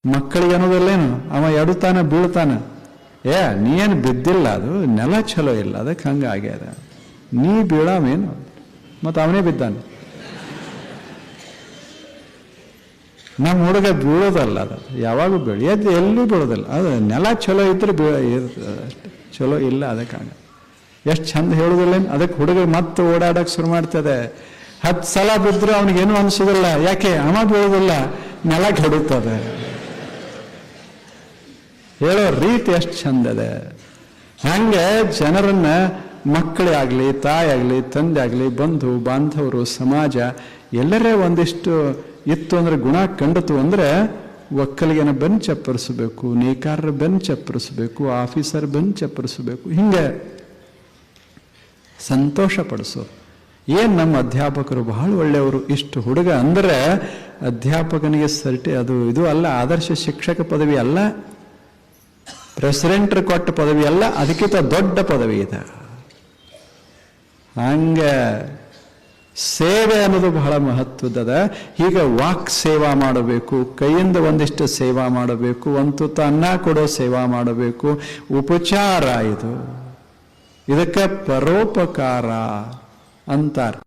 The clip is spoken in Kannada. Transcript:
ಮಕ್ಕಳಿಗೆ ಅನ್ನೋದಲ್ಲೇನು, ಅವ ಎಡುತ್ತಾನ ಬೀಳ್ತಾನ. ನೀ ಏನು ಬಿದ್ದಿಲ್ಲ, ಅದು ನೆಲ ಚಲೋ ಇಲ್ಲ, ಅದಕ್ಕೆ ಹಂಗೆ ಆಗ್ಯದ. ನೀ ಬೀಳಾವೇನು, ಮತ್ತು ಅವನೇ ಬಿದ್ದಾನೆ. ನಮ್ಮ ಹುಡುಗ ಬೀಳೋದಲ್ಲ, ಅದು ಯಾವಾಗೂ ಎದ್ದು ಎಲ್ಲೂ ಬೀಳೋದಿಲ್ಲ. ಅದು ನೆಲ ಚಲೋ ಇದ್ರೆ ಅಷ್ಟೆ, ಚಲೋ ಇಲ್ಲ ಅದಕ್ಕಾಗ. ಎಷ್ಟು ಚಂದ ಹೇಳೋದಿಲ್ಲ. ಅದಕ್ಕೆ ಹುಡುಗ ಮತ್ತೆ ಓಡಾಡಕ್ಕೆ ಶುರು ಮಾಡ್ತದೆ. 10 ಸಲ ಬಿದ್ದರೂ ಅವನಿಗೇನು ಅನಿಸೋದಿಲ್ಲ. ಯಾಕೆ? ಅವ ಬೀಳೋದಿಲ್ಲ, ನೆಲ ಕೆಡುತ್ತದೆ. ಹೇಳೋ ರೀತಿ ಎಷ್ಟು ಚಂದದೆ. ಹಂಗೆ ಜನರನ್ನ, ಮಕ್ಕಳೇ ಆಗಲಿ, ತಾಯಿ ಆಗಲಿ, ತಂದೆ ಆಗಲಿ, ಬಂಧು ಬಾಂಧವರು, ಸಮಾಜ ಎಲ್ಲರೇ ಒಂದಿಷ್ಟು ಇತ್ತು ಅಂದ್ರೆ, ಗುಣ ಕಂಡಿತು ಅಂದ್ರೆ, ಒಕ್ಕಲಿಗೆನ ಬೆನ್ನು ಚಪ್ಪರಿಸಬೇಕು, ನೇಕಾರರ ಬೆನ್ನು ಚಪ್ಪರಿಸಬೇಕು, ಆಫೀಸರ್ ಬೆನ್ನು ಚಪ್ಪರಿಸಬೇಕು. ಹಿಂಗೆ ಸಂತೋಷ ಪಡಿಸು. ಏನು ನಮ್ಮ ಅಧ್ಯಾಪಕರು ಬಹಳ ಒಳ್ಳೆಯವರು. ಇಷ್ಟು ಹುಡುಗ ಅಂದರೆ ಅಧ್ಯಾಪಕನಿಗೆ ಅದು ಇದು ಅಲ್ಲ, ಆದರ್ಶ ಶಿಕ್ಷಕ ಪದವಿ ಅಲ್ಲ, ಪ್ರೆಸಿಡೆಂಟರ್ ಕೊಟ್ಟ ಪದವಿ ಅಲ್ಲ, ಅದಕ್ಕಿಂತ ದೊಡ್ಡ ಪದವಿ ಇದೆ. ಹಂಗೆ ಸೇವೆ ಅನ್ನೋದು ಬಹಳ ಮಹತ್ವದ. ಹೀಗೆ ವಾಕ್ ಸೇವಾ ಮಾಡಬೇಕು, ಕೈಯಿಂದ ಒಂದಿಷ್ಟು ಸೇವಾ ಮಾಡಬೇಕು, ಒಂದು ತುತ್ತು ಅನ್ನ ಕೊಡೋ ಸೇವಾ ಮಾಡಬೇಕು. ಉಪಚಾರ ಇದು, ಇದಕ್ಕೆ ಪರೋಪಕಾರ ಅಂತಾರೆ.